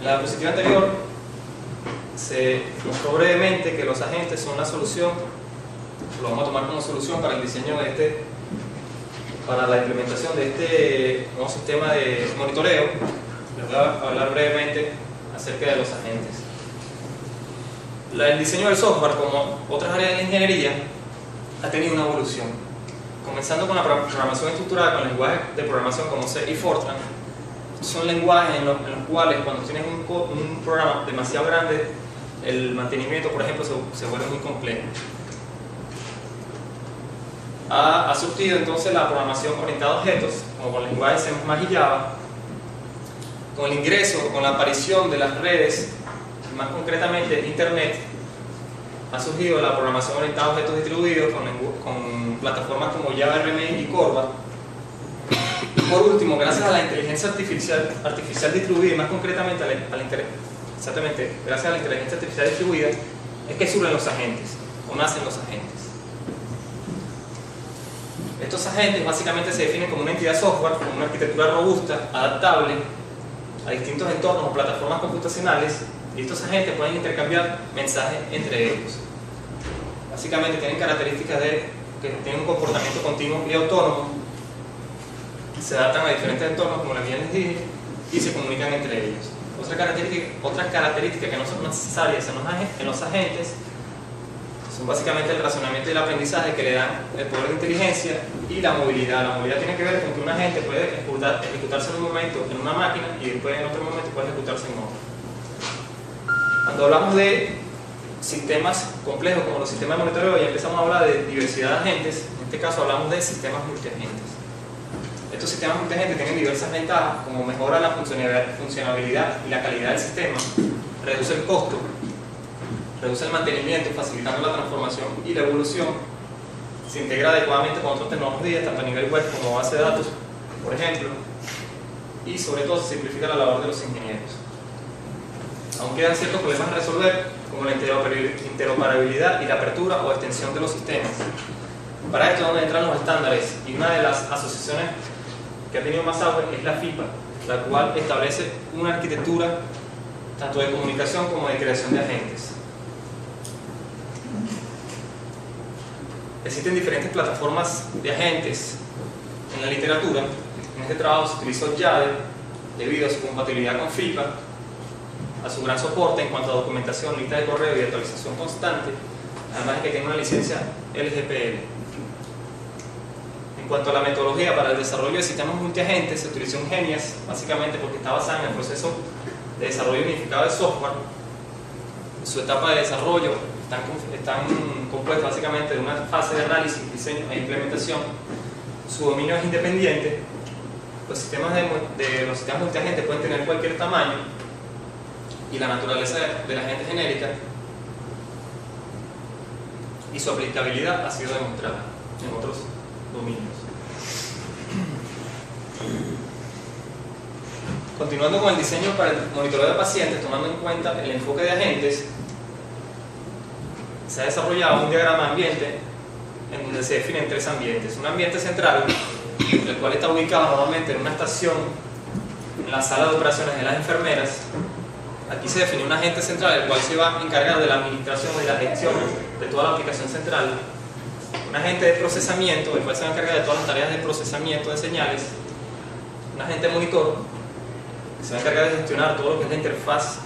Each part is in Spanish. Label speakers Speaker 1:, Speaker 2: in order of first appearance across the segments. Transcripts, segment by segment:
Speaker 1: En la diapositiva anterior se mostró brevemente que los agentes son la solución, lo vamos a tomar como solución para el diseño de para la implementación de este nuevo sistema de monitoreo. Les voy a hablar brevemente acerca de los agentes. El diseño del software, como otras áreas de la ingeniería, ha tenido una evolución. Comenzando con la programación estructurada con lenguajes de programación como C y Fortran, son lenguajes en los cuales cuando tienes un programa demasiado grande, el mantenimiento, por ejemplo, se vuelve muy complejo. Ha surgido entonces la programación orientada a objetos, como con lenguajes C++ y Java, con el ingreso, con la aparición de las redes, más concretamente Internet, ha surgido la programación orientada a objetos distribuidos con plataformas como Java RMI y Corba. Y por último, gracias a la inteligencia artificial distribuida, y más concretamente gracias a la inteligencia artificial distribuida, es que surgen los agentes, o nacen los agentes. Estos agentes básicamente se definen como una entidad software, como una arquitectura robusta, adaptable a distintos entornos o plataformas computacionales, y estos agentes pueden intercambiar mensajes entre ellos. Básicamente tienen características de que tienen un comportamiento continuo y autónomo, se adaptan a diferentes entornos, como les dije, y se comunican entre ellos. Otras características que no son necesarias en los agentes son básicamente el razonamiento y el aprendizaje que le dan el poder de inteligencia y la movilidad. La movilidad tiene que ver con que un agente puede ejecutarse en un momento en una máquina y después en otro momento puede ejecutarse en otro. Cuando hablamos de sistemas complejos como los sistemas de monitoreo, ya empezamos a hablar de diversidad de agentes. En este caso hablamos de sistemas multiagentes. Estos sistemas multiagentes tienen diversas ventajas, como mejora la funcionalidad y la calidad del sistema, reduce el costo, reduce el mantenimiento, facilitando la transformación y la evolución, se integra adecuadamente con otras tecnologías, tanto a nivel web como base de datos, por ejemplo, y sobre todo se simplifica la labor de los ingenieros. Aún quedan ciertos problemas a resolver, como la interoperabilidad y la apertura o extensión de los sistemas. Para esto es donde entran los estándares, y una de las asociaciones que ha tenido más auge es la FIPA, la cual establece una arquitectura tanto de comunicación como de creación de agentes. Existen diferentes plataformas de agentes en la literatura. En este trabajo se utilizó Jade debido a su compatibilidad con FIPA, a su gran soporte en cuanto a documentación, lista de correo y actualización constante, además de que tiene una licencia LGPL. En cuanto a la metodología para el desarrollo de sistemas multiagentes, se utilizó Ingenias, básicamente porque está basada en el proceso de desarrollo unificado de software. Su etapa de desarrollo están compuestas básicamente de una fase de análisis, diseño e implementación. Su dominio es independiente. Los sistemas multiagentes pueden tener cualquier tamaño, y la naturaleza de la agente genérica y su aplicabilidad ha sido demostrada en otros dominios. Continuando con el diseño para el monitoreo de pacientes, tomando en cuenta el enfoque de agentes, se ha desarrollado un diagrama de ambiente en donde se definen tres ambientes. Un ambiente central, el cual está ubicado normalmente en una estación, en la sala de operaciones de las enfermeras. Aquí se define un agente central, el cual se va a encargar de la administración y la gestión de toda la aplicación central. Un agente de procesamiento, el cual se va a encargar de todas las tareas de procesamiento de señales. Un agente monitor, que se va a encargar de gestionar todo lo que es la interfaz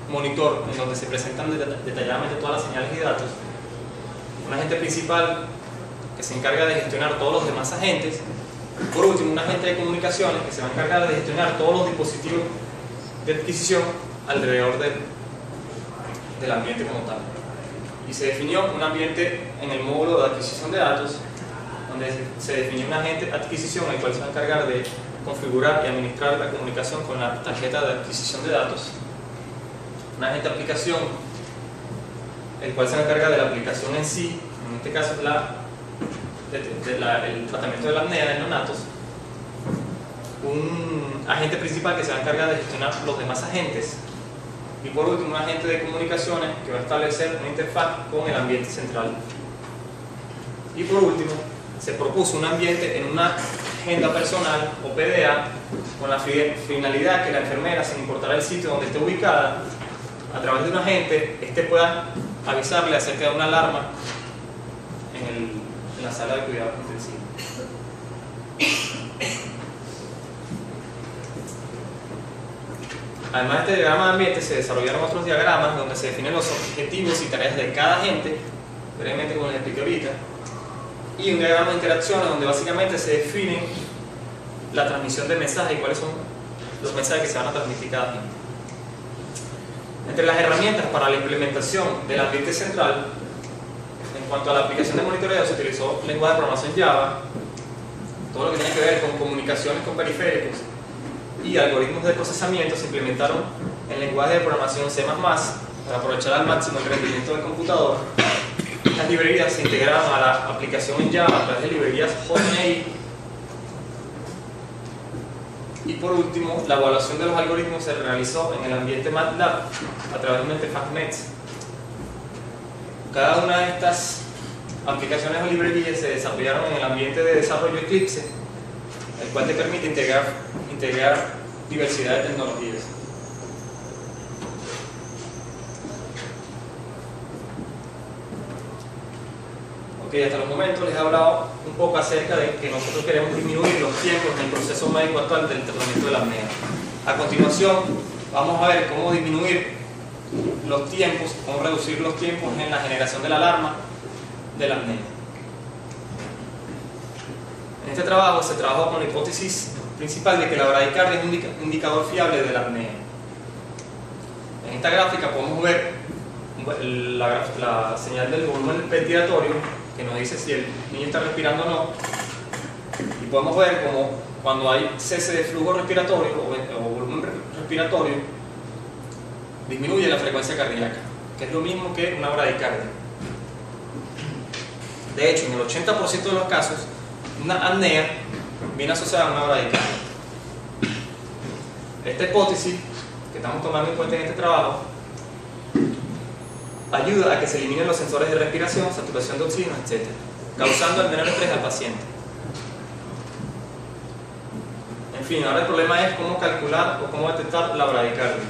Speaker 1: monitor, en donde se presentan detalladamente todas las señales y datos. Un agente principal, que se encarga de gestionar todos los demás agentes. Por último, un agente de comunicaciones, que se va a encargar de gestionar todos los dispositivos de adquisición alrededor del ambiente como tal. Y se definió un ambiente en el módulo de adquisición de datos, donde se definió un agente de adquisición, el cual se va a encargar de configurar y administrar la comunicación con la tarjeta de adquisición de datos. Un agente de aplicación, el cual se va a encargar de la aplicación en sí, en este caso el tratamiento de la apnea de neonatos. Un agente principal que se va a encargar de gestionar los demás agentes, y por último un agente de comunicaciones que va a establecer una interfaz con el ambiente central. Y por último se propuso un ambiente en una agenda personal o PDA con la finalidad que la enfermera, sin importar el sitio donde esté ubicada, a través de un agente, pueda avisarle acerca de una alarma en la sala de cuidados intensivos. Además de este diagrama de ambiente, se desarrollaron otros diagramas donde se definen los objetivos y tareas de cada agente, brevemente como les expliqué ahorita, y un diagrama de interacciones donde básicamente se define la transmisión de mensajes y cuáles son los mensajes que se van a transmitir cada agente. Entre las herramientas para la implementación del ambiente central, en cuanto a la aplicación de monitoreo, se utilizó lenguaje de programación Java, todo lo que tiene que ver con comunicaciones con periféricos y algoritmos de procesamiento. Se implementaron en lenguaje de programación C++ para aprovechar al máximo el rendimiento del computador. Las librerías se integraron a la aplicación en Java a través de librerías Hotmail. Y por último, la evaluación de los algoritmos se realizó en el ambiente MATLAB a través de una interfaz METS. Cada una de estas aplicaciones o librerías se desarrollaron en el ambiente de desarrollo Eclipse, el cual te permite integrar diversidad de tecnologías. Ok, hasta los momentos les he hablado un poco acerca de que nosotros queremos disminuir los tiempos en el proceso médico actual del tratamiento de la apnea. A continuación, vamos a ver cómo disminuir los tiempos, cómo reducir los tiempos en la generación de la alarma de la apnea. En este trabajo se trabajó con la hipótesis principal de que la bradicardia es un indicador fiable de la apnea. En esta gráfica podemos ver la señal del volumen ventilatorio, que nos dice si el niño está respirando o no, y podemos ver como cuando hay cese de flujo respiratorio o volumen respiratorio, disminuye la frecuencia cardíaca, que es lo mismo que una bradicardia. De hecho, en el 80% de los casos, una apnea viene asociada a una bradicardia. Esta hipótesis que estamos tomando en cuenta en este trabajo ayuda a que se eliminen los sensores de respiración, saturación de oxígeno, etc., causando el menor estrés al paciente. En fin, ahora el problema es cómo calcular o cómo detectar la bradicardia.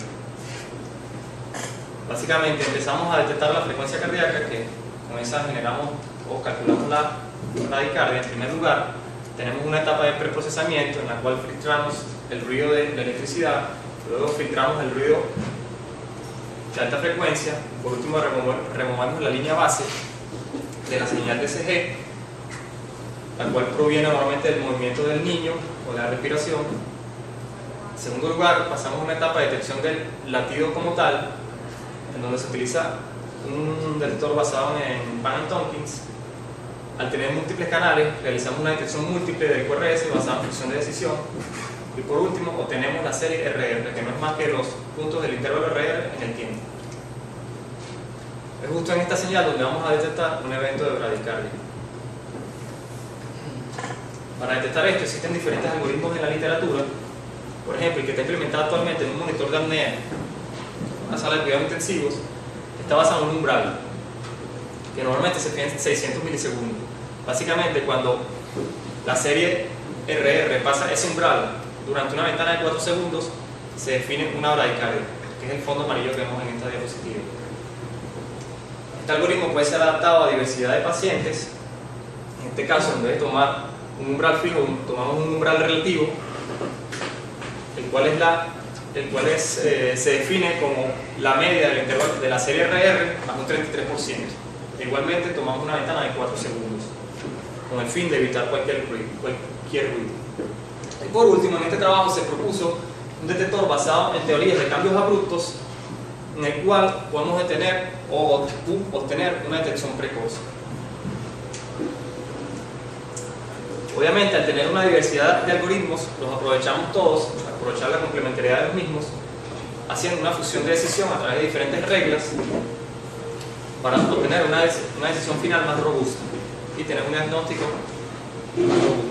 Speaker 1: Básicamente empezamos a detectar la frecuencia cardíaca, que con esa generamos o calculamos la bradicardia. En primer lugar, tenemos una etapa de preprocesamiento en la cual filtramos el ruido de la electricidad, luego filtramos el ruido de alta frecuencia, por último removemos la línea base de la señal de ECG, la cual proviene normalmente del movimiento del niño o de la respiración. En segundo lugar, pasamos a una etapa de detección del latido como tal, en donde se utiliza un detector basado en Pan-Tompkins. Al tener múltiples canales, realizamos una detección múltiple del QRS basada en función de decisión. Y por último, obtenemos la serie RR, que no es más que los puntos del intervalo RR en el tiempo. Es justo en esta señal donde vamos a detectar un evento de bradicardia. Para detectar esto existen diferentes algoritmos en la literatura. Por ejemplo, el que está implementado actualmente en un monitor de apnea, una sala de cuidados intensivos, está basado en un umbral, que normalmente se fija en 600 milisegundos. Básicamente, cuando la serie RR pasa ese umbral durante una ventana de 4 segundos, se define una bradicardia, que es el fondo amarillo que vemos en esta diapositiva. Este algoritmo puede ser adaptado a diversidad de pacientes. En este caso, en vez de tomar un umbral fijo, tomamos un umbral relativo, el cual se define como la media del intervalo de la serie RR más un 33%. Igualmente, tomamos una ventana de 4 segundos, con el fin de evitar cualquier ruido. Y por último, en este trabajo se propuso un detector basado en teorías de cambios abruptos, en el cual podemos detener o obtener una detección precoz. Obviamente, al tener una diversidad de algoritmos, los aprovechamos todos, aprovechar la complementariedad de los mismos, haciendo una fusión de decisión a través de diferentes reglas para obtener una decisión final más robusta y tener un diagnóstico más robusto.